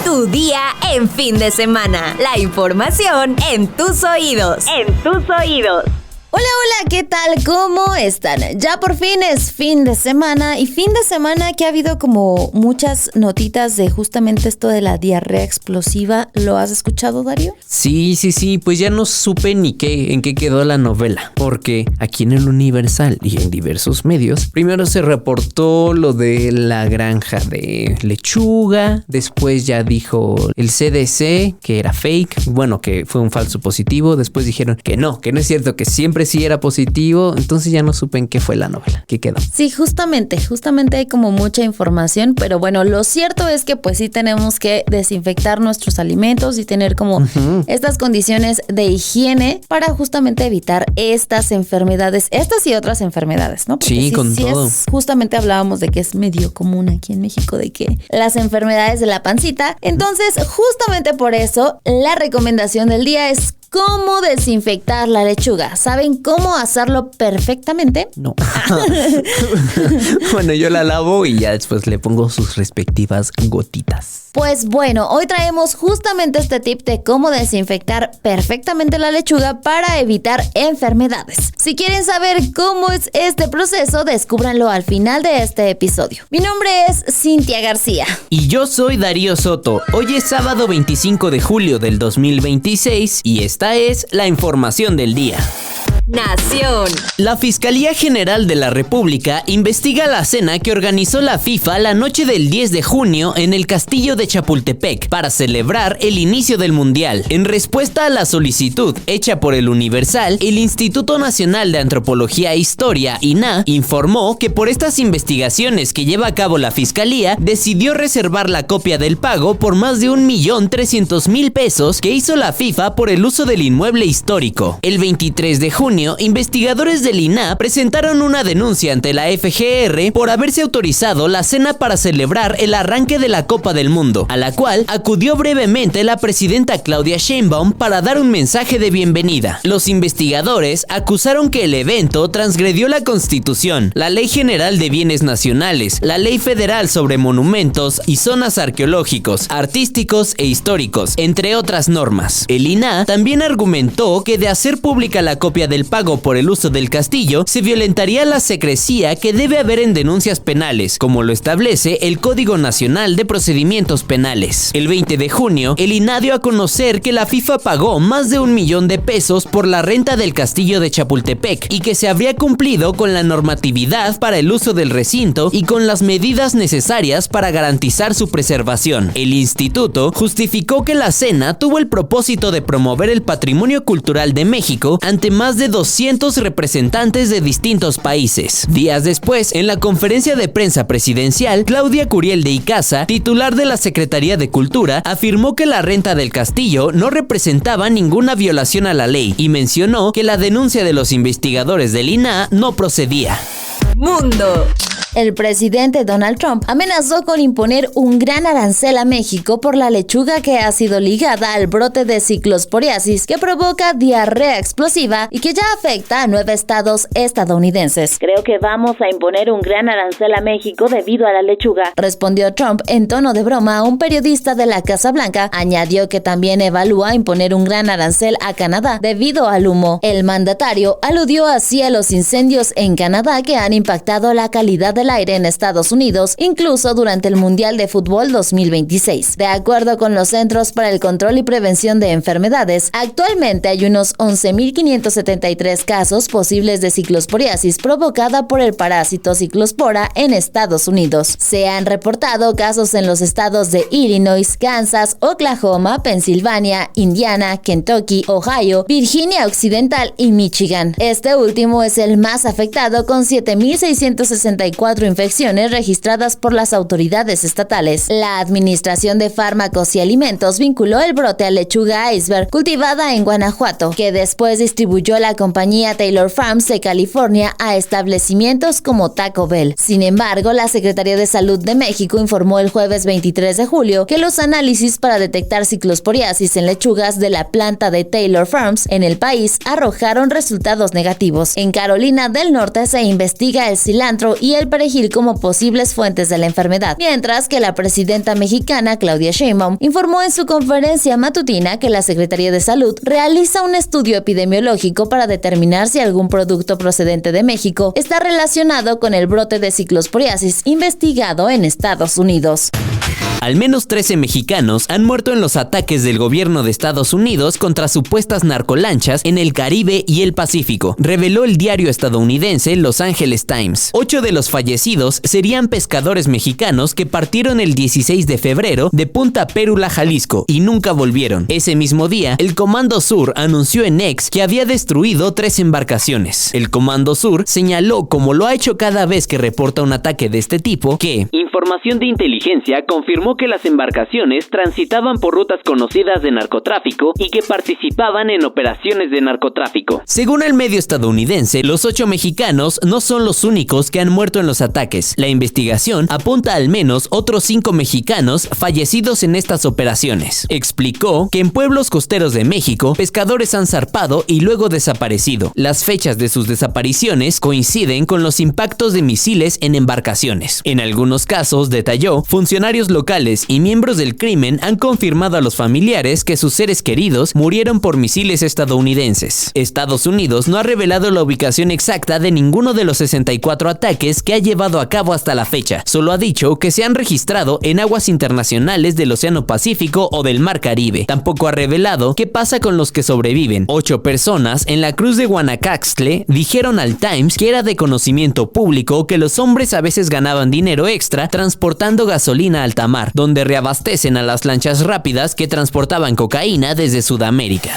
Tu día en fin de semana. La información en tus oídos. Hola, ¿qué tal? ¿Cómo están? Ya por fin es fin de semana y fin de semana que ha habido como muchas notitas de justamente esto de la diarrea explosiva. ¿Lo has escuchado, Darío? Sí, pues ya no supe ni en qué quedó la novela, porque aquí en el Universal y en diversos medios, primero se reportó lo de la granja de lechuga, después ya dijo el CDC que era fake, bueno, que fue un falso positivo, después dijeron que no es cierto, que siempre sí era positivo, entonces ya no supe en qué fue la novela, qué quedó. Sí, justamente hay como mucha información, pero bueno, lo cierto es que pues sí tenemos que desinfectar nuestros alimentos y tener como estas condiciones de higiene para justamente evitar estas enfermedades, estas y otras enfermedades, ¿no? Porque sí, con todo. Justamente hablábamos de que es medio común aquí en México de que las enfermedades de la pancita, entonces justamente por eso la recomendación del día es ¿cómo desinfectar la lechuga? ¿Saben cómo hacerlo perfectamente? No. Bueno, yo la lavo y ya después le pongo sus respectivas gotitas. Pues bueno, hoy traemos justamente este tip de cómo desinfectar perfectamente la lechuga para evitar enfermedades. Si quieren saber cómo es este proceso, descúbranlo al final de este episodio. Mi nombre es Cintia García. Y yo soy Darío Soto. Hoy es sábado 25 de julio del 2026 y esta es la información del día. Nación. La Fiscalía General de la República investiga la cena que organizó la FIFA la noche del 10 de junio en el Castillo de Chapultepec para celebrar el inicio del Mundial. En respuesta a la solicitud hecha por el Universal, el Instituto Nacional de Antropología e Historia, INAH, informó que por estas investigaciones que lleva a cabo la Fiscalía, decidió reservar la copia del pago por más de 1.300.000 pesos que hizo la FIFA por el uso del inmueble histórico. El 23 de junio, investigadores del INAH presentaron una denuncia ante la FGR por haberse autorizado la cena para celebrar el arranque de la Copa del Mundo, a la cual acudió brevemente la presidenta Claudia Sheinbaum para dar un mensaje de bienvenida. Los investigadores acusaron que el evento transgredió la Constitución, la Ley General de Bienes Nacionales, la Ley Federal sobre Monumentos y Zonas Arqueológicos, Artísticos e Históricos, entre otras normas. El INAH también argumentó que de hacer pública la copia del pago por el uso del castillo, se violentaría la secrecía que debe haber en denuncias penales, como lo establece el Código Nacional de Procedimientos Penales. El 20 de junio, el INAH dio a conocer que la FIFA pagó más de 1 millón de pesos por la renta del castillo de Chapultepec y que se habría cumplido con la normatividad para el uso del recinto y con las medidas necesarias para garantizar su preservación. El instituto justificó que la cena tuvo el propósito de promover el patrimonio cultural de México ante más de 200 representantes de distintos países. Días después, en la conferencia de prensa presidencial, Claudia Curiel de Icaza, titular de la Secretaría de Cultura, afirmó que la renta del castillo no representaba ninguna violación a la ley y mencionó que la denuncia de los investigadores del INAH no procedía. Mundo. El presidente Donald Trump amenazó con imponer un gran arancel a México por la lechuga que ha sido ligada al brote de ciclosporiasis que provoca diarrea explosiva y que ya afecta a 9 estados estadounidenses. Creo que vamos a imponer un gran arancel a México debido a la lechuga, respondió Trump en tono de broma a un periodista de la Casa Blanca. Añadió que también evalúa imponer un gran arancel a Canadá debido al humo. El mandatario aludió así a los incendios en Canadá que han impactado la calidad del aire en Estados Unidos, incluso durante el Mundial de Fútbol 2026. De acuerdo con los Centros para el Control y Prevención de Enfermedades, actualmente hay unos 11.573 casos posibles de ciclosporiasis provocada por el parásito ciclospora en Estados Unidos. Se han reportado casos en los estados de Illinois, Kansas, Oklahoma, Pensilvania, Indiana, Kentucky, Ohio, Virginia Occidental y Michigan. Este último es el más afectado, con 7.664 infecciones registradas por las autoridades estatales. La Administración de Fármacos y Alimentos vinculó el brote a lechuga iceberg cultivada en Guanajuato, que después distribuyó la compañía Taylor Farms de California a establecimientos como Taco Bell. Sin embargo, la Secretaría de Salud de México informó el jueves 23 de julio que los análisis para detectar ciclosporiasis en lechugas de la planta de Taylor Farms en el país arrojaron resultados negativos. En Carolina del Norte se investiga el cilantro y el perejil como posibles fuentes de la enfermedad, mientras que la presidenta mexicana Claudia Sheinbaum informó en su conferencia matutina que la Secretaría de Salud realiza un estudio epidemiológico para determinar si algún producto procedente de México está relacionado con el brote de ciclosporiasis investigado en Estados Unidos. Al menos 13 mexicanos han muerto en los ataques del gobierno de Estados Unidos contra supuestas narcolanchas en el Caribe y el Pacífico, reveló el diario estadounidense Los Angeles Times. 8 de los fallecidos serían pescadores mexicanos que partieron el 16 de febrero de Punta Pérula, Jalisco, y nunca volvieron. Ese mismo día, el Comando Sur anunció en X que había destruido 3 embarcaciones. El Comando Sur señaló, como lo ha hecho cada vez que reporta un ataque de este tipo, que información de inteligencia confirmó que las embarcaciones transitaban por rutas conocidas de narcotráfico y que participaban en operaciones de narcotráfico. Según el medio estadounidense, los 8 mexicanos no son los únicos que han muerto en los ataques. La investigación apunta a al menos otros 5 mexicanos fallecidos en estas operaciones. Explicó que en pueblos costeros de México, pescadores han zarpado y luego desaparecido. Las fechas de sus desapariciones coinciden con los impactos de misiles en embarcaciones. En algunos casos, detalló, funcionarios locales y miembros del crimen han confirmado a los familiares que sus seres queridos murieron por misiles estadounidenses. Estados Unidos no ha revelado la ubicación exacta de ninguno de los 64 ataques que ha llevado a cabo hasta la fecha. Solo ha dicho que se han registrado en aguas internacionales del Océano Pacífico o del Mar Caribe. Tampoco ha revelado qué pasa con los que sobreviven. 8 personas en la cruz de Guanacaxtle dijeron al Times que era de conocimiento público que los hombres a veces ganaban dinero extra transportando gasolina a alta mar, donde reabastecen a las lanchas rápidas que transportaban cocaína desde Sudamérica.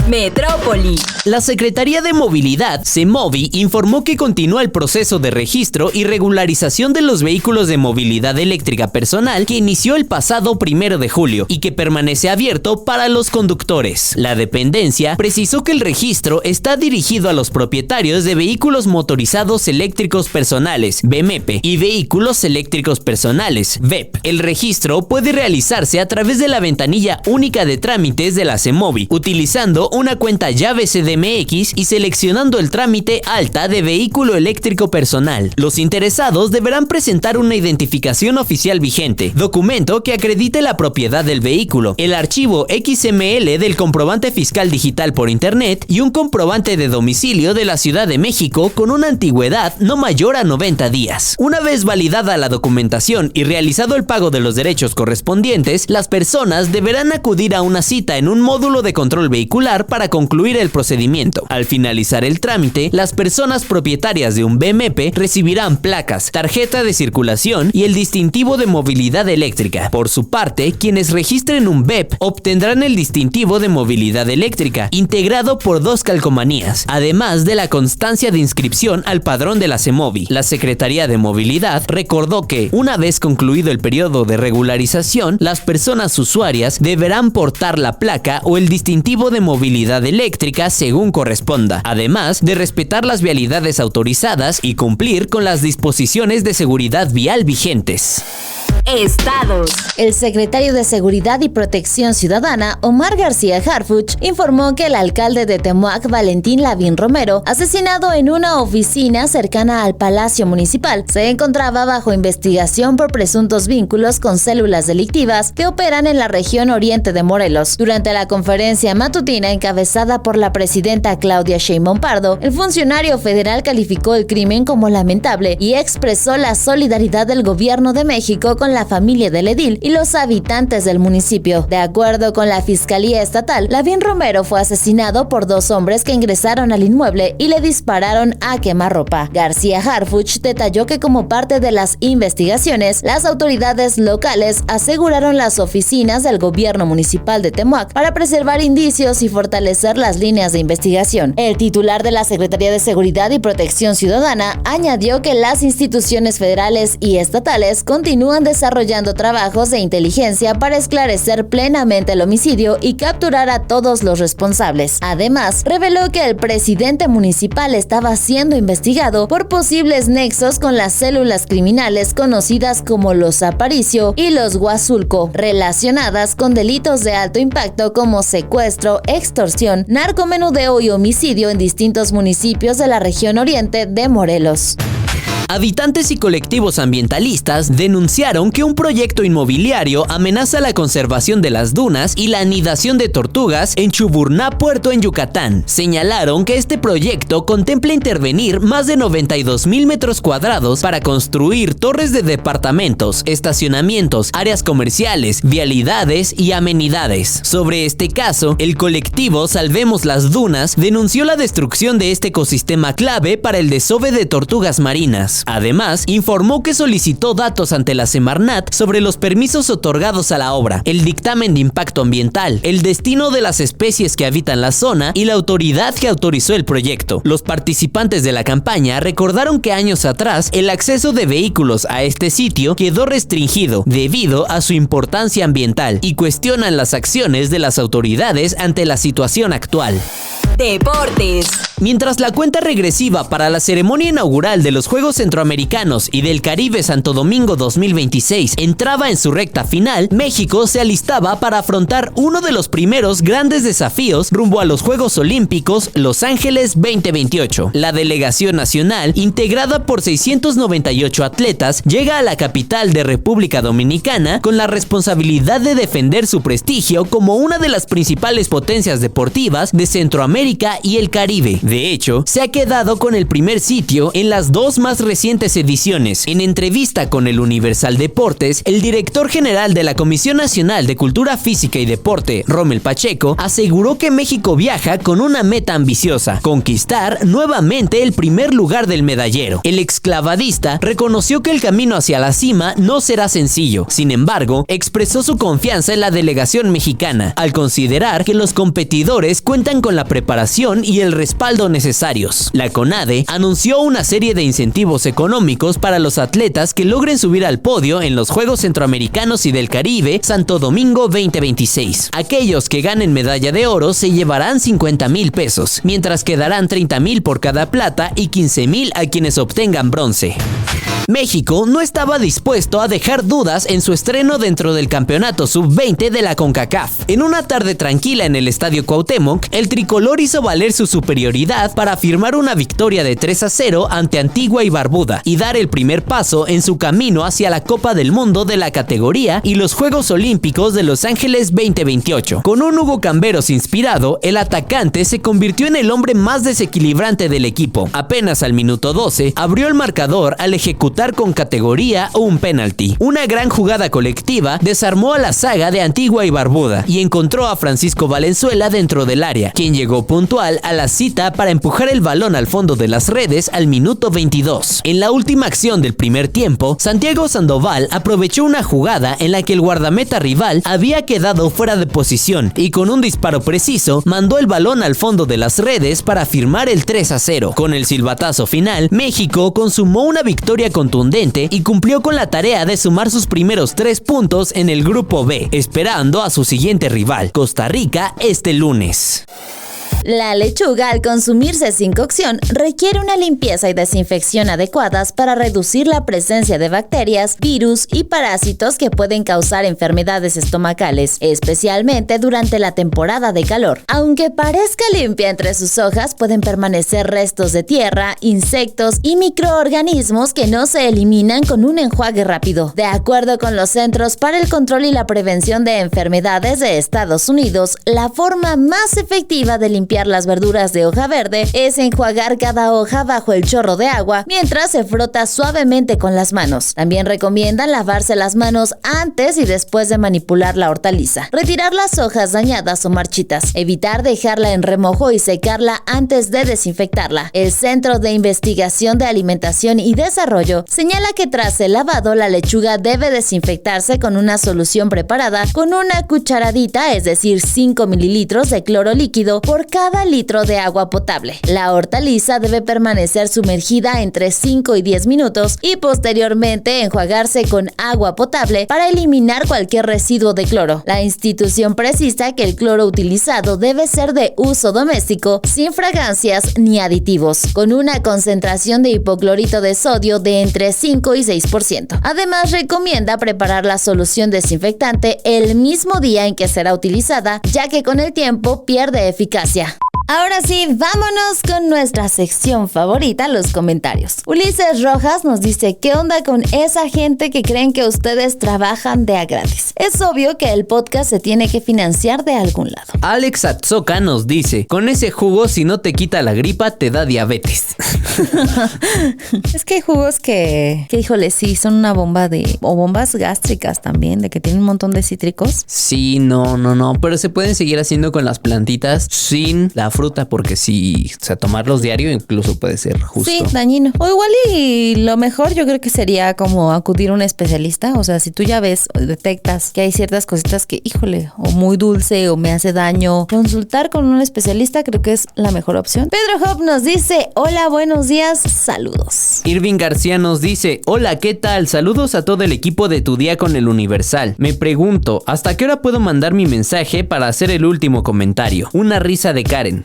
Metrópoli. La Secretaría de Movilidad, CEMOVI, informó que continúa el proceso de registro y regularización de los vehículos de movilidad eléctrica personal que inició el pasado 1 de julio y que permanece abierto para los conductores. La dependencia precisó que el registro está dirigido a los propietarios de vehículos motorizados eléctricos personales, VMEP, y vehículos eléctricos personales, VEP. El registro puede realizarse a través de la ventanilla única de trámites de la CEMOVI, utilizando una cuenta llave CDMX y seleccionando el trámite alta de vehículo eléctrico personal. Los interesados deberán presentar una identificación oficial vigente, documento que acredite la propiedad del vehículo, el archivo XML del comprobante fiscal digital por internet y un comprobante de domicilio de la Ciudad de México con una antigüedad no mayor a 90 días. Una vez validada la documentación y realizado el pago de los derechos correspondientes, las personas deberán acudir a una cita en un módulo de control vehicular para concluir el procedimiento. Al finalizar el trámite, las personas propietarias de un VMEP recibirán placas, tarjeta de circulación y el distintivo de movilidad eléctrica. Por su parte, quienes registren un VEP obtendrán el distintivo de movilidad eléctrica, integrado por 2 calcomanías, además de la constancia de inscripción al padrón de la CEMOVI. La Secretaría de Movilidad recordó que, una vez concluido el periodo de regularización, las personas usuarias deberán portar la placa o el distintivo de movilidad eléctrica según corresponda, además de respetar las vialidades autorizadas y cumplir con las disposiciones de seguridad vial vigentes. Estados. El secretario de Seguridad y Protección Ciudadana, Omar García Harfuch, informó que el alcalde de Temuac, Valentín Lavín Romero, asesinado en una oficina cercana al Palacio Municipal, se encontraba bajo investigación por presuntos vínculos con células delictivas que operan en la región oriente de Morelos. Durante la conferencia matutina encabezada por la presidenta Claudia Sheinbaum Pardo, el funcionario federal calificó el crimen como lamentable y expresó la solidaridad del gobierno de México con la familia del edil y los habitantes del municipio. De acuerdo con la Fiscalía Estatal, Lavín Romero fue asesinado por 2 hombres que ingresaron al inmueble y le dispararon a quemarropa. García Harfuch detalló que como parte de las investigaciones, las autoridades locales aseguraron las oficinas del gobierno municipal de Temuac para preservar indicios y fortalecer las líneas de investigación. El titular de la Secretaría de Seguridad y Protección Ciudadana añadió que las instituciones federales y estatales continúan desarrollando trabajos de inteligencia para esclarecer plenamente el homicidio y capturar a todos los responsables. Además, reveló que el presidente municipal estaba siendo investigado por posibles nexos con las células criminales conocidas como los Aparicio y los Huazulco, relacionadas con delitos de alto impacto como secuestro, extorsión, narcomenudeo y homicidio en distintos municipios de la región oriente de Morelos. Habitantes y colectivos ambientalistas denunciaron que un proyecto inmobiliario amenaza la conservación de las dunas y la anidación de tortugas en Chuburná, Puerto en Yucatán. Señalaron que este proyecto contempla intervenir más de 92,000 metros cuadrados para construir torres de departamentos, estacionamientos, áreas comerciales, vialidades y amenidades. Sobre este caso, el colectivo Salvemos las Dunas denunció la destrucción de este ecosistema clave para el desove de tortugas marinas. Además, informó que solicitó datos ante la Semarnat sobre los permisos otorgados a la obra, el dictamen de impacto ambiental, el destino de las especies que habitan la zona y la autoridad que autorizó el proyecto. Los participantes de la campaña recordaron que años atrás el acceso de vehículos a este sitio quedó restringido debido a su importancia ambiental y cuestionan las acciones de las autoridades ante la situación actual. Deportes. Mientras la cuenta regresiva para la ceremonia inaugural de los Juegos Centroamericanos y del Caribe Santo Domingo 2026 entraba en su recta final, México se alistaba para afrontar uno de los primeros grandes desafíos rumbo a los Juegos Olímpicos Los Ángeles 2028. La delegación nacional, integrada por 698 atletas, llega a la capital de República Dominicana con la responsabilidad de defender su prestigio como una de las principales potencias deportivas de Centroamérica y el Caribe. De hecho, se ha quedado con el primer sitio en las dos más recientes ediciones. En entrevista con el Universal Deportes, el director general de la Comisión Nacional de Cultura Física y Deporte, Rommel Pacheco, aseguró que México viaja con una meta ambiciosa: conquistar nuevamente el primer lugar del medallero. El exclavadista reconoció que el camino hacia la cima no será sencillo. Sin embargo, expresó su confianza en la delegación mexicana, al considerar que los competidores cuentan con la preparación y el respaldo necesarios. La CONADE anunció una serie de incentivos económicos para los atletas que logren subir al podio en los Juegos Centroamericanos y del Caribe Santo Domingo 2026. Aquellos que ganen medalla de oro se llevarán 50,000 pesos, mientras que darán 30,000 por cada plata y 15,000 a quienes obtengan bronce. México no estaba dispuesto a dejar dudas en su estreno dentro del campeonato sub-20 de la CONCACAF. En una tarde tranquila en el Estadio Cuauhtémoc, el tricolor hizo valer su superioridad para firmar una victoria de 3-0 ante Antigua y Barbuda y dar el primer paso en su camino hacia la Copa del Mundo de la categoría y los Juegos Olímpicos de Los Ángeles 2028. Con un Hugo Camberos inspirado, el atacante se convirtió en el hombre más desequilibrante del equipo. Apenas al minuto 12, abrió el marcador al ejecutar con categoría un penalti. Una gran jugada colectiva desarmó a la saga de Antigua y Barbuda y encontró a Francisco Valenzuela dentro del área, quien llegó puntual a la cita para empujar el balón al fondo de las redes al minuto 22. En la última acción del primer tiempo, Santiago Sandoval aprovechó una jugada en la que el guardameta rival había quedado fuera de posición y con un disparo preciso mandó el balón al fondo de las redes para firmar el 3-0. Con el silbatazo final, México consumó una victoria contundente y cumplió con la tarea de sumar sus primeros 3 puntos en el grupo B, esperando a su siguiente rival, Costa Rica, este lunes. La lechuga, al consumirse sin cocción, requiere una limpieza y desinfección adecuadas para reducir la presencia de bacterias, virus y parásitos que pueden causar enfermedades estomacales, especialmente durante la temporada de calor. Aunque parezca limpia entre sus hojas, pueden permanecer restos de tierra, insectos y microorganismos que no se eliminan con un enjuague rápido. De acuerdo con los Centros para el Control y la Prevención de Enfermedades de Estados Unidos, la forma más efectiva de limpiar las verduras de hoja verde es enjuagar cada hoja bajo el chorro de agua mientras se frota suavemente con las manos. También recomiendan lavarse las manos antes y después de manipular la hortaliza. Retirar las hojas dañadas o marchitas. Evitar dejarla en remojo y secarla antes de desinfectarla. El Centro de Investigación de Alimentación y Desarrollo señala que tras el lavado la lechuga debe desinfectarse con una solución preparada con una cucharadita, es decir 5 mililitros de cloro líquido por cada litro de agua potable. La hortaliza debe permanecer sumergida entre 5 y 10 minutos y posteriormente enjuagarse con agua potable para eliminar cualquier residuo de cloro. La institución precisa que el cloro utilizado debe ser de uso doméstico, sin fragancias ni aditivos, con una concentración de hipoclorito de sodio de entre 5 y 6%. Además, recomienda preparar la solución desinfectante el mismo día en que será utilizada, ya que con el tiempo pierde eficacia. Ahora sí, vámonos con nuestra sección favorita, los comentarios. Ulises Rojas nos dice, ¿qué onda con esa gente que creen que ustedes trabajan de a gratis? Es obvio que el podcast se tiene que financiar de algún lado. Alex Atzoka nos dice, con ese jugo si no te quita la gripa te da diabetes. Es que hay jugos que híjole, sí, son una bomba o bombas gástricas también, de que tienen un montón de cítricos. Sí, no, pero se pueden seguir haciendo con las plantitas sin la fruta, porque si, o sea, tomarlos diario incluso puede ser justo. Sí, dañino. O igual y lo mejor yo creo que sería como acudir a un especialista. O sea, si tú ya ves o detectas que hay ciertas cositas que, híjole, o muy dulce o me hace daño, consultar con un especialista creo que es la mejor opción. Pedro Hop nos dice, hola, buenos días, saludos. Irving García nos dice, hola, ¿qué tal? Saludos a todo el equipo de Tu Día con el Universal. Me pregunto, ¿hasta qué hora puedo mandar mi mensaje para hacer el último comentario? Una risa de Karen.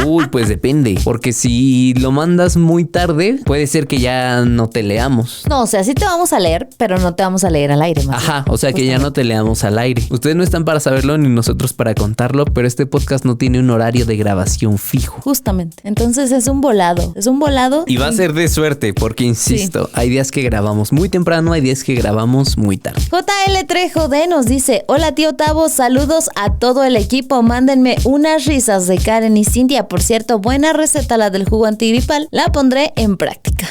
Uy, pues depende, porque si lo mandas muy tarde, puede ser que ya no te leamos. No, o sea, sí te vamos a leer, pero no te vamos a leer al aire. Ajá, o sea que ya no te leamos al aire. Ustedes no están para saberlo ni nosotros para contarlo, pero este podcast no tiene un horario de grabación fijo. Justamente, entonces es un volado. Y va a ser de suerte, porque insisto, hay días que grabamos muy temprano, hay días que grabamos muy tarde. JL Trejo D nos dice, hola tío Tavo, saludos a todo el equipo, mándenme unas risas de Karen y Cintia. Por cierto, buena receta la del jugo antigripal, la pondré en práctica.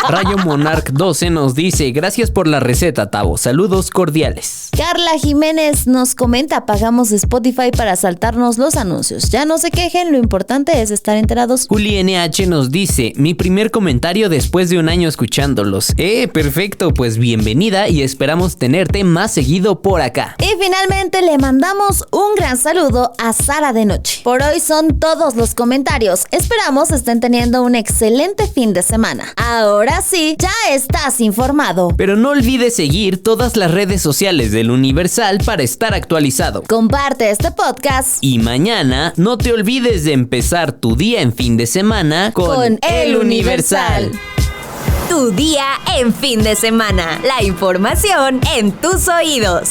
Rayo Monarch 12 nos dice, gracias por la receta, Tavo, saludos cordiales. Carla Jiménez nos comenta, pagamos Spotify para saltarnos los anuncios. Ya no se quejen, lo importante es estar enterados. Juli NH nos dice, mi primer comentario después de un año escuchándolos. Perfecto, pues bienvenida y esperamos tenerte más seguido por acá. Y finalmente le mandamos un gran saludo a Sara de Noche. Por hoy son todos los comentarios. Esperamos estén teniendo un excelente fin de semana. Ahora sí, ya estás informado. Pero no olvides seguir todas las redes sociales del Universal para estar actualizado. Comparte este podcast. Y mañana no te olvides de empezar tu día en fin de semana con El Universal. Tu día en fin de semana. La información en tus oídos.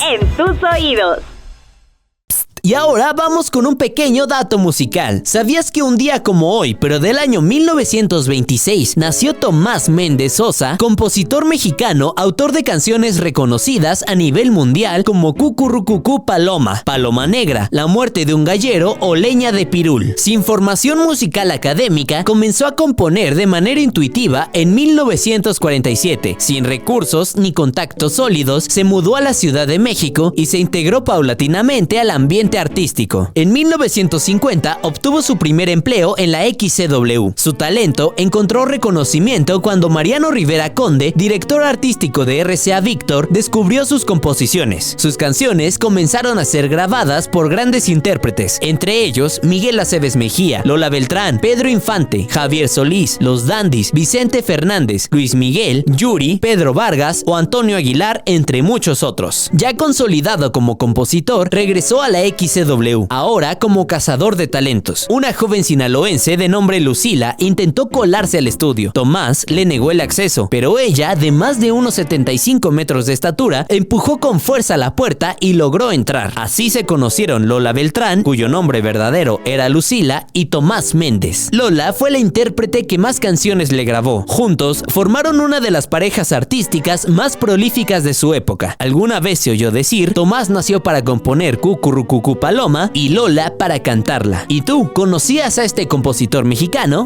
Y ahora vamos con un pequeño dato musical. ¿Sabías que un día como hoy, pero del año 1926, nació Tomás Méndez Sosa, compositor mexicano, autor de canciones reconocidas a nivel mundial como Cucurrucucú Paloma, Paloma Negra, La muerte de un gallero o Leña de Pirul? Sin formación musical académica, comenzó a componer de manera intuitiva en 1947. Sin recursos ni contactos sólidos, se mudó a la Ciudad de México y se integró paulatinamente al ambiente artístico. En 1950 obtuvo su primer empleo en la XCW. Su talento encontró reconocimiento cuando Mariano Rivera Conde, director artístico de RCA Víctor, descubrió sus composiciones. Sus canciones comenzaron a ser grabadas por grandes intérpretes, entre ellos Miguel Aceves Mejía, Lola Beltrán, Pedro Infante, Javier Solís, Los Dandys, Vicente Fernández, Luis Miguel, Yuri, Pedro Vargas o Antonio Aguilar, entre muchos otros. Ya consolidado como compositor, regresó a la XCW, ahora como cazador de talentos. Una joven sinaloense de nombre Lucila intentó colarse al estudio. Tomás le negó el acceso, pero ella, de más de unos 75 metros de estatura, empujó con fuerza la puerta y logró entrar. Así se conocieron Lola Beltrán, cuyo nombre verdadero era Lucila, y Tomás Méndez. Lola fue la intérprete que más canciones le grabó. Juntos formaron una de las parejas artísticas más prolíficas de su época. Alguna vez se oyó decir, Tomás nació para componer Cucurrucucú Paloma y Lola para cantarla. ¿Y tú, conocías a este compositor mexicano?